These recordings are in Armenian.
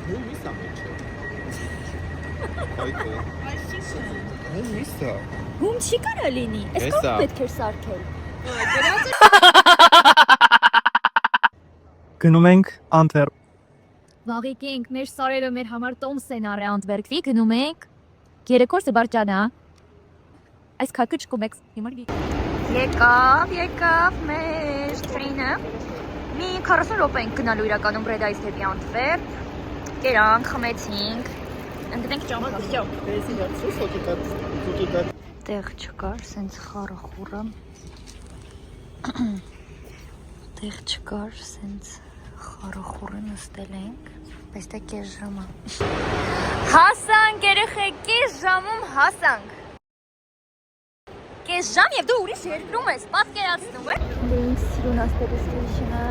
Միսա մեջը։ Այդը։ Միսա։ Հում չի կարա լինի։ Այս կողմ պետք էր սարքել։ Գնում ենք Անտվերպ։ Վաղիկ ենք, մեր սարերը մեր համար տոմս են առե Անտվերպի, գնում ենք Երեկոր Սեբարջանա։ Այս քակը չկոմեք հիմար գի։ Եկավ մեր տրինը։ Մի 40 րոպե ենք գնալու իրականում Բրեդայից դեպի Անտվերպ։ Կերանք, խմեցինք։ Ընկնենք ճամփա։ Տեղ չկար, սենց խառը խուրը։ Տեղ չկար, սենց խառը խուրը նստել ենք, բայց դա կես ժամա։ Հասանք երեխեք, կես ժամում հասանք։ Կես ժամ և դու ուրիշ երկրում ես, պատկերացնում է։ Դենք սիրուն աստերիսկեիշնը։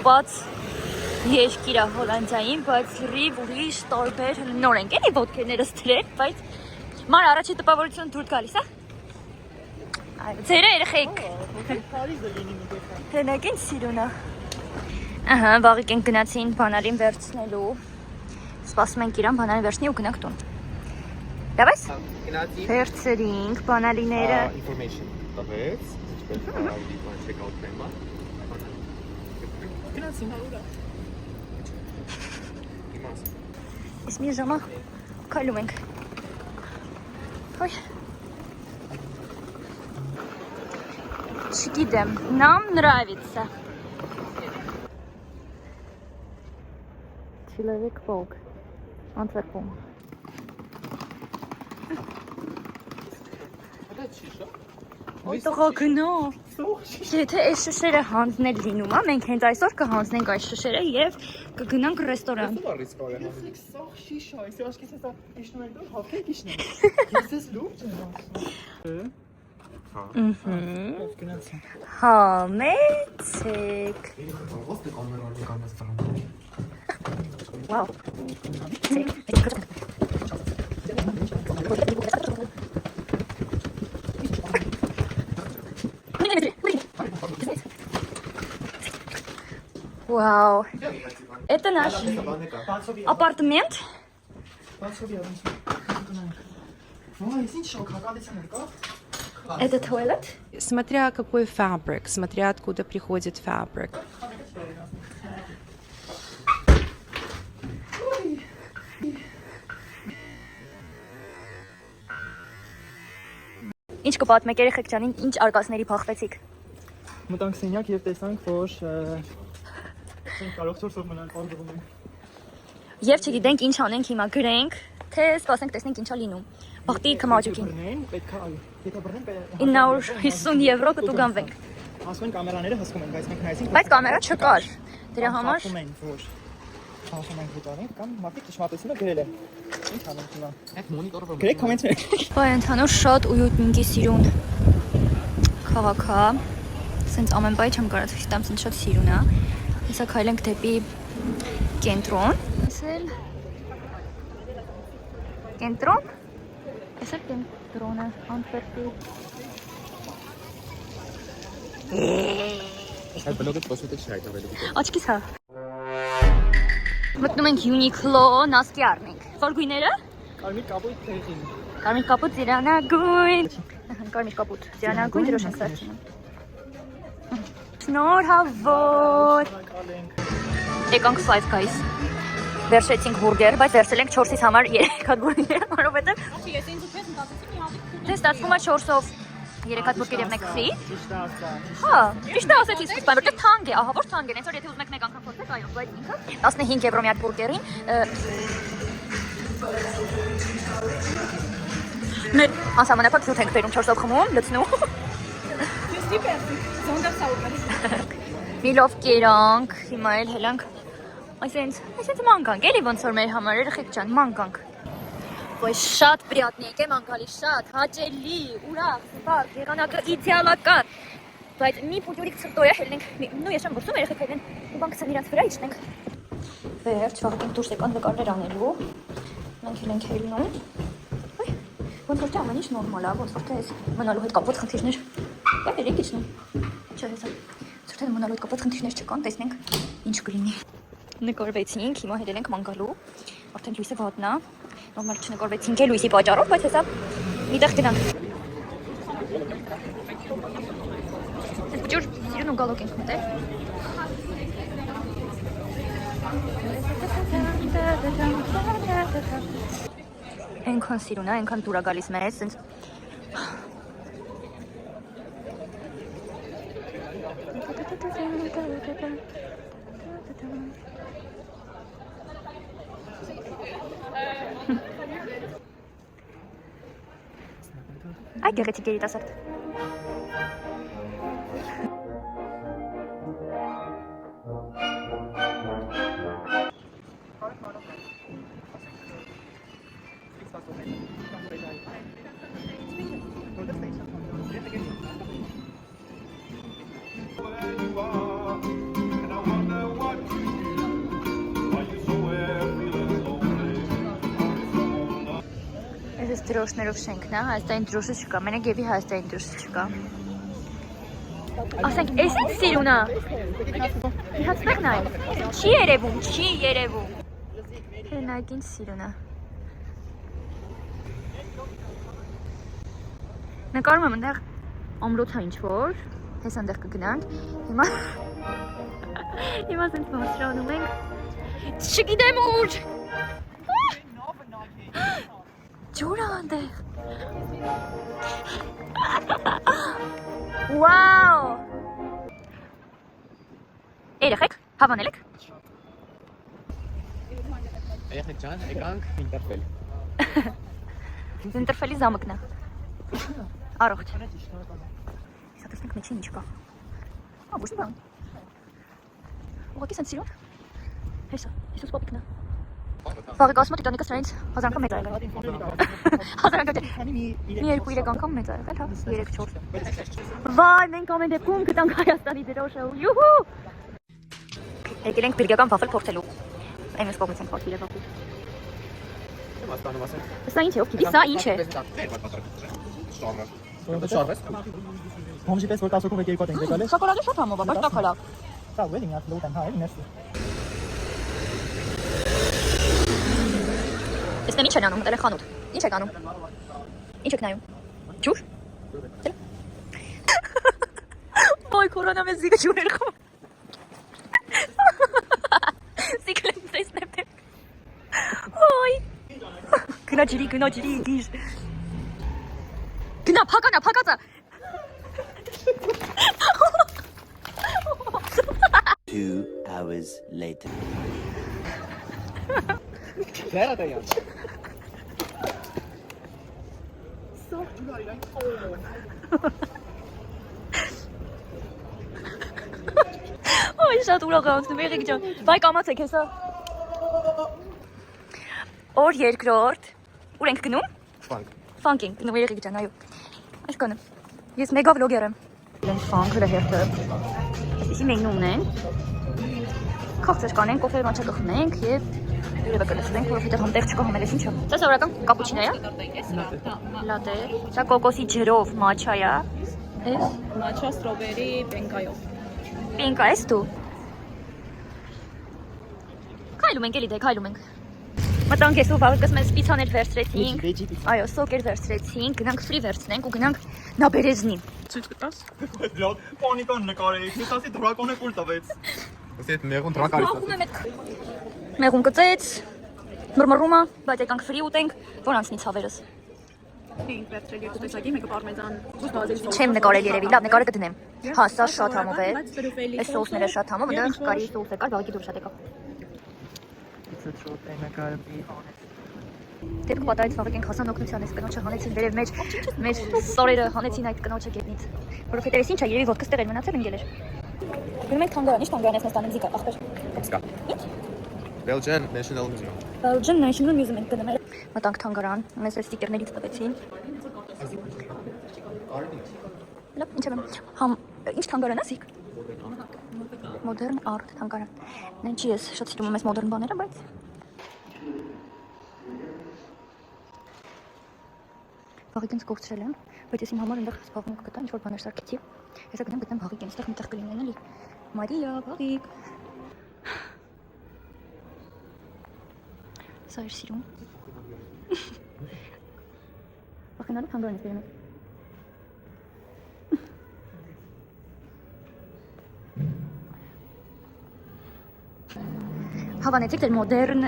Բաց երկիրա հոլանդյային, բայց լրիվ ուրիշ տարբեր նոր ենք, էլի ոտքերները ստրել, բայց ման առաջի տպավորություն դուրդ գալիս, է։ Ձերը երեխեք։ Հենակ են սիրունա։ Ահա, վաղիկ են գնացին բանալին վերցնելու։ Սպասում ենք իրան բանալին վերցնի ու գնանք տուն։ Դավես։ Վերցրինք բանալիները։ Information տվեց, ինչպես կարելի check out թեմա։ Գնացին հարուրա։ Ես մի ժամա քայլում ենք։ Ոյ։ Չգիտեմ, нам нравится. Человек-паук. Անտվերպում։ Ոյ տղա գնա։ Եթե այս շշերը հանձնել լինում է, մենք հենց այսօր կհանձնենք այս շշերը և կգնանք ռեստորան։ Համեցեք։ Վաու։ Вау. Это наш апартамент. Это туалет. Смотря какой фабрик, смотря откуда приходит фабрик. Ինչ կպատմեք երեխեք ջան, ինչ արկածների փախվեցիք։ Մտանք սենյակ և տեսանք, որ կարող 4 օր մնալ պարզվում ենք։ Եվ չգիտենք ինչ անենք հիմա, գրենք, թե սպասենք տեսնենք ինչա լինում։ Բախտի կմաճուկին։ 950 եվրո կտուգանվենք։ Ասում են կամերաները հսկում են, բայց մենք նայեցինք, Բայց կամերա չկար։ Դրա համար ասում են, որ ասում ենք վտարենք կամ մարդիկ ճշմարտությունը գրել է։ Ինչ անենք հիմա։ Այդ մոնիտորը Գրեք կոմենտներ։ բայ ընդհանուր շատ ույուտնիկի սիրուն քաղաք է։ Սենց ամեն բայ չեմ կարա ցույց տամ, սենց շատ սիրուն է։ Հեսա քայլենք դեպի կենտրոն։ Էսել կենտրոն։ Էսել կենտրոնը Անտվերպի։ Այդ բլոգը պոսուտ է շայտավելու։ Աչքիս հա։ Մտնում ենք Uniqlo, նասկի առնենք։ Որ գույները։ Կարմիր կապույտ թեխին։ Կարմիր կապույտ, ծիրանագույն։ Կարմիր կապույտ, ծիրանագույն դրոշ ենք սարքինում։ Շնորհավոր։ Եկանք Five Guys։ Վերցրեցինք բուրգեր, բայց վերցրել ենք 4-ից համար 3 հատ բուրգեր, որովհետև դե ստացվում է 4-ով 3 հատ բուրգեր և 1 ֆրի։ Հա, ճիշտ է ասեցի սկզբան, որտեղ թանկ է, ահա որ թանկ է, հենց որ եթե ուզում եք մեկ անգամ փորձեք, այո, բայց ինքը 15 եվրո մի հատ բուրգերին մեր անսահմանափակ զուտ ենք բերում 4-ով խմում, լցնում։ Միլով կերանք, հիմա էլ հելանք, այսենց մանկանք, էլի ոնց որ մեր համար երեխեք ջան, մանկանք։ Ոյ շատ պրիատնի եք, մանկալի շատ, հաճելի, ուրախ, սպարկ, եղանակը իդեալական, բայց մի պուտյուրիկ ծրտոյա հելնենք, նու ես եմ որսում երեխեք հելեն, ու բանկցան իրանց վրա իչնենք։ Վերջ, վաղեք ենք դուրս եկան նկարներ անելու, մենք հել ենք հելնում, ոնց որ թե ամեն ինչ նորմալ է, ոնց որ թե ես մնալու հետ կապված խնդիրներ, բայց երեք իչնում, չէ հեսա, Շուտով մոնալու հետ կապված խնդիրներ չկան, տեսնենք ինչ կլինի։ Նկարվեցինք, հիմա հետել ենք ման գալու։ Արդեն լույսը վատն է։ Նորմալ չնկարվեցինք էլ լույսի պատճառով, բայց հեսա միտեղ գնանք։ Ջուր, սիրուն ու գալոք ենք մտել։ Այնքան սիրուն է, այնքան դուր է գալիս մեզ, սենց Այ գեղեցիկ երիտասարդ։ Այս դրոշներով շենքն է, Հայաստանի դրոշը չկա, մենակ Եվի Հայաստանի դրոշը չկա։ Ասենք, էս ինչ սիրուն է։ Իհացնեք նայ։ Չի երևում։ Հենայք ինչ սիրուն է։ Նկարում եմ ընդեղ ամրոցա ինչ-որ, հես ընդեղ կգնանք, հիմա սենց բարձրանում ենք, չգիտեմ ուր, ջուր է ընդեղ, վաու, երեխեք, հավանել եք, Երեխեք ջան, եկանք ինտերվել։ ինտերվելի զամկն է, առողջ, իսա տեսնենք մեջին ինչ կա, ոչ բան, ուղղակի սենց սիրուն, հեսա, իսուս պապիկն է, վաղեք ասում է տիտանիկը սրանից 1000 անգամ մեծ ա եղել, 1000 անգամ մի 2-3 անգամ մեծ ա եղել, 3-4, վայ, մենք ամեն դեպքում գտանք Հայաստանի դրոշը, յուհու, եկել ենք բիրգական վաֆել փորձելու, այն ես կողմից ենք փորձել է վաֆել, սա ինչ է, ով գիտի, սա ինչ է, Հոմժի պես որ 10 հոգով եք երկու հատ ենք եկալ է։ շոկոլադը շատ համով է, բայց տաքալ է, Սա ու էլի միած լոտ են, հա, էլի ներսի։ Տեսնեմ ինչ են անում, մտել է խանութ, ինչ եք անում, ինչ եք նայում, ջուր, ոյ կորոնա մեզ զիգը ջուր էր խում, զիգը եմ տեսնեմ դեմ, ոյ, գնա ջրի, գիր, գնա, փակածա, 2 hours later. Ոյ շատ ուրախ անցնում եղեք ջան, բայ կամացեք հեսա, օր երկրորդ, ուր ենք գնում? Ֆանք ենք գնում եղեք ջան, այո, այս կանեմ, ես մեգա վլոգեր եմ, իրենց ֆանք հրահերթը, այսպիսի մենյու ունեն, քաղցր կանենք, կոֆե մանչա կխմենք և յուրևը կլսվենք, որովհետև համտեղ չկա համել ես ինչը։ Սա սովորական կապուչինո է, լատե, սա կոկոսի ջրով մաչա է, Մաչա ստրոբերի պենկայով։ պինկա ես դու։ Քայլում ենք էլի դե, քայլում ենք։ Մտանք ես ու վաղկս մեզ պիցաներ վերցրեցինք, այո, սոկեր վերցրեցինք, գնանք ֆրի վերցնենք ու գնանք նաբերեզնի։ Ցույց կտաս։ Պանիկան նկարեի, ես ասի դրակոն է կուլ տվեց։ Ոսի այդ մեղուն դրակարից Մեղուն կծեց, մրմռումը, բայց եկանք ֆրի ուտենք, որ անցնի ցավերս։ Ինք վերցրել երկու տեսակի, մեկը պարմեզան, ու բազիլ սոս։ Չեմ նկարել երևի, լավ նկարը կդնեմ։ Հա, սա շատ համով է։ Այս սոսները շատ համով, այնտեղ կարի սոս է կար, բաղիկի դուր շատ եկավ։ Դեպք պատահեց վաղեք ենք հասան օգնության այս կնոջը հանեցին վերև մեր սորերը հանեցին այդ կնոջը գետնից, որովհետև ես ինչ է երևի ոտքս տեղ էր մնացել ընկել էր։ Գնում ենք թանգարան, ի՞նչ թանգարան ես մեզ տանեմ զիկա, ախպեր։ Կապսկա։ Ինչ։ Belgian National Museum։ Belgian National Museum ենք գնում։ Մտանք թանգարան, մեզ այս ստիկերներից տվեցին։ Լավ, ինչ եմ։ Համ ինչ թանգարան է զիկ։ Modern art թանգարան։ Նենց չի ես շատ սիրում եմ այս modern բաները, բայց Բաղիկենս կողցրել եմ, բայց ես իմ համար այնտեղ զբաղմունք գտա, ինչ-որ բաներ սարքեցի։ Հեսա գտեմ բաղիկեն, այստեղ միտեղ կլինեն էլի։ Մարիա, բաղիկ։ Սա էր սիրում։ Բաղկենալը հանգարան ես բերում եմ։ Հավանեցիք դեր մոդերն։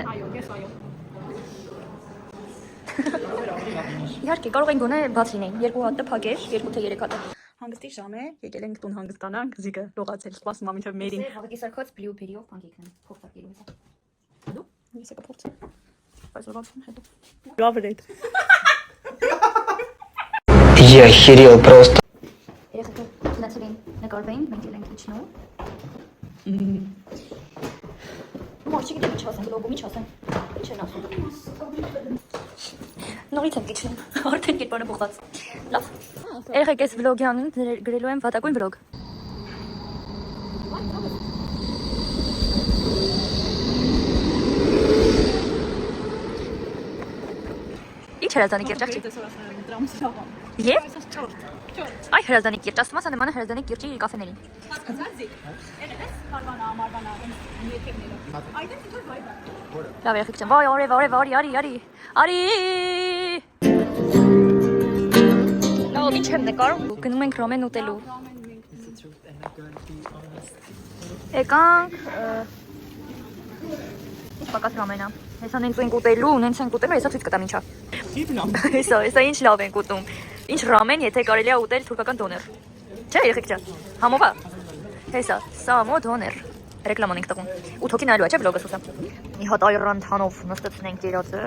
Իհարկե, կարող են գոնե բաց լինեն, 2 հատ փակեր, 2 թե 3 հատ։ Հանգստի ժամ է, եկել ենք տուն հանգստանանք, զիգը լողացել, սպասում ա մինչև մերին։ Հավաքի սարքած բլյուբերիով փանկեքն են, փոխարկելու հետ։ Դու ես եկա փորձեմ։ Բայց լողացում հետո։ Լավ էր այդ։ Я охерел просто. Երեխեքը գնացել են նկարվեին, մենք ելենք իջնում։ Մորչի գիտեմ ինչ ասեն, բլոգում ինչ ասեն։ Ինչ են ասում։ Նորից եմ իջնում, արդեն կերպարը փոխված։ Լավ։ Երեխեք այս վլոգի անուն գրելու եմ վատագույն վլոգ։ Ինչ հրազդանի կիրճ աղջի։ Եվ? Այ հրազդանի կիրճ, ասում ասա նմանը հրազդանի կիրճի կաֆեներին։ Լավ երեխեք չեմ, վայ, արև, արի։ Լավ, ինչ եմ նկարում, գնում ենք ռոմեն ուտելու։ Եկանք, ինչ պակաս ռոմենա, հեսա նենց ենք ուտելու, հեսա ցույց կտամ ինչա։ Հեսա ինչ լավ ենք ուտում, ինչ ռամեն, եթե կարելի է ուտել թուրքական դոներ։ Չէ երեխեք ջան, համով է։ Հեսա, սամո դոներ, ռեկլաման ենք տղում։ 8 հոգի նայելու է, չէ վլոգս ուսա։ Մի հատ այռան թանով նստեցնենք կերածը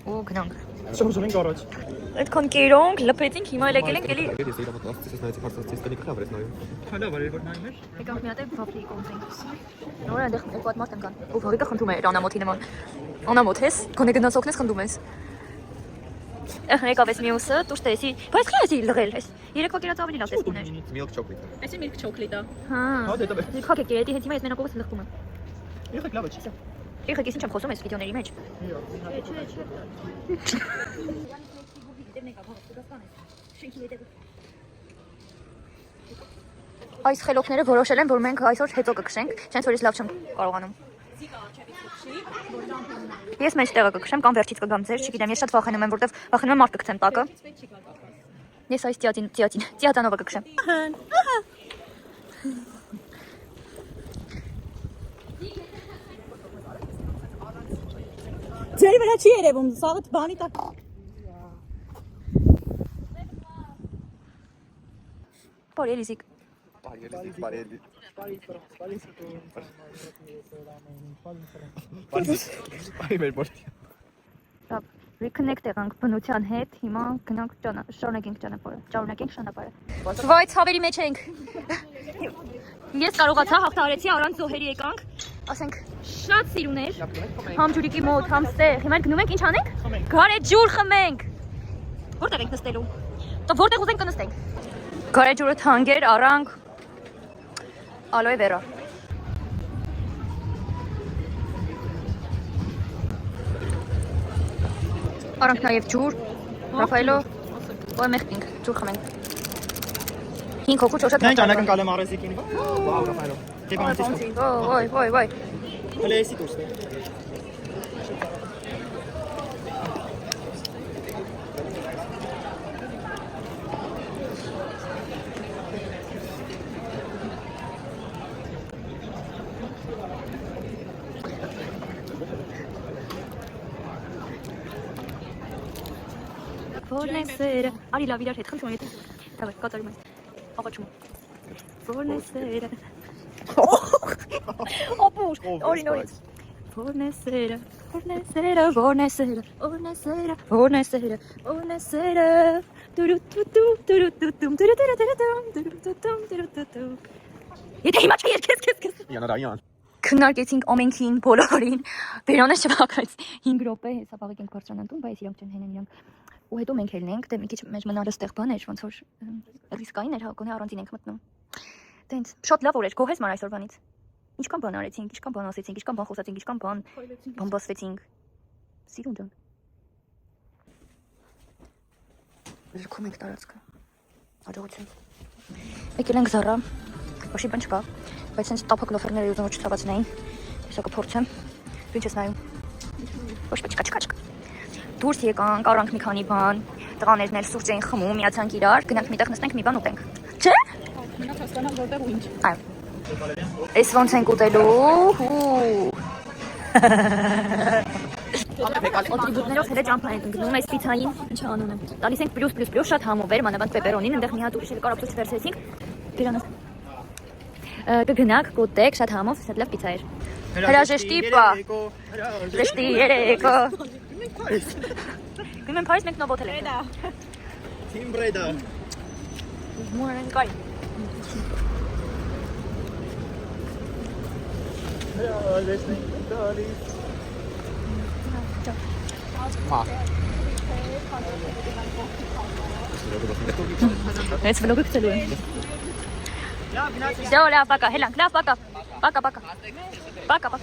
ու գնանք։ Շոժում ենք առաջ։ Այդքան կերոնք, լպեցինք, հիմա էլ եկել ենք էլի։ Ես իրավատ աստծես նայեցի հարցացից տենի կխավ ես նայում։ Հալա բարի որ նայում էր։ Եկանք մի հատ է վաֆլի կոնցենք։ Նոր այնտեղ 2 հատ մարդ կան։ Ու վարիկը խնդրում է անամոթի նման։ Անամոթ ես, գոնե գնաց օգնես խնդում ես։ Եկավ ես մյուսը, դուրս տեսի։ Բայց քիչ էի լղել, այս 3 հոգերած ավելի լավ տեսքուներ։ Milk chocolate։ Էսի միլք չոկլետա։ Հա։ Հա դե դա։ Իքակ եկել, դի հենց հիմա ես մենակողս լղվում եմ։ Եղեք լավ է չի։ Եկեք, ես ինչ եմ խոսում այս վիդեոների մեջ։ Այս խելոքները որոշել են, որ մենք այսօր հետո կքշենք, չենց որ ես լավ չեմ կարողանում։ Ես մեջ տեղը կքշեմ կամ վերջից կգամ ձեր, չգիտեմ, ես շատ վախենում եմ, որտեվ վախենում եմ մարդ կգցեմ տակը։ Ես այս տիատանովը կքշեմ։ Ձերի վրա չի երևում, սաղը բանի տակ։ Բարի Էլիզիկ։ Բարի մեր բոլորի։ Լավ, reconnect եղանք բնության հետ, հիմա գնանք շարունակենք ճանապարհը։ Վայ, ցավերի մեջ ենք։ Ես կարողացա հաղթահարեցի առանց զոհերի եկանք, ասենք շատ սիրուներ, համ ջուրիկի մոտ, համ ստեղ, հիմա գնում ենք ինչ անենք։ Գարեջուր խմենք։ Որտեղ ենք նստելու։ Որտեղ ուզենք կնստենք։ Գարեջուրը թանկ էր, առանք ալոե վերա։ Առանք նաև ջուր, Ռաֆայելո, ոյ մեղտինք, ջուր խմենք։ 5 հոգու չոշատ։ Նա ինչ անական կալեմ արեզիկին։ Վաու Ռաֆայելո։ Ոյ։ Հələ էսի դուրս է։ Որն է սերը։ Արի լավ իրար հետ խնդրում եթե։ Դավայ, կատարում ես։ Աղաչում։ Որն է սերը։ Ապուր, օրինորից։ Որն է սերը։ Եթե հիմա չէ երկես։ Յանարայան։ Քննարկեցինք ամենքին, բոլորին։ Բերոնը չվակած 5 րոպե հեսա բաղիկ ենք բարձրանալու, բայց իրանք չեն հենեն իրանք։ Ու հետո մենք ելնենք, դե մի քիչ մեջ մնալը ստեղ բան էր, ոնց որ ռիսկային էր, հա, գոնե առանձին ենք մտնում։ Տենց շատ լավ օր էր, գոհես մար այսօրվանից։ Ինչքան բան արեցինք, ինչքան բան ասեցինք, ինչքան բան խոսացինք, ինչքան բան բամբասվեցինք։ Սիրուն ջան։ Զրկում ենք տարածքը։ Հաջողություն։ Եկել ենք Զարա։ Ոչի բան չկա, բայց sense տափակ լոֆերները ուզում ոչ ցավացնեին։ Հեսա կփորձեմ։ Դու ինչ ես նայում։ Ոչ մի չկա։ Դուրս եկանք, առանք մի քանի բան։ Տղաներն էլ սուրճ էին խմում, միացանք իրար, գնանք միտեղ նստենք, մի բան ուտենք։ Չէ՞։ Մենակ հասկանամ որտեղ ու ինչ։ Այո։ Էս ոնց ենք ուտելու։ Ատրիբուտներով հետո ճամփա ենք գնում այս պիցային, ինչ անուն է։ Տալիս ենք պլյուս շատ համով էր, մանավանդ պեպերոնին, այնտեղ մի հատ ուրիշ էլ կարապտուց վերցրեցինք։ Դիրանոս։ Կգնաք, կուտեք, շատ համով, շատ լավ պիցա էր։ Հրաժեշտի պա։ Հրաժեշտի երեկո։ Գնում եմ Փարիզ, մենք նոբոթել ենք։ Team Breda. Մորենկայ։ Այս վլոգը գցելու եմ։ Всё, լավ, пока, Հելանք, լավ, пока։ Пока.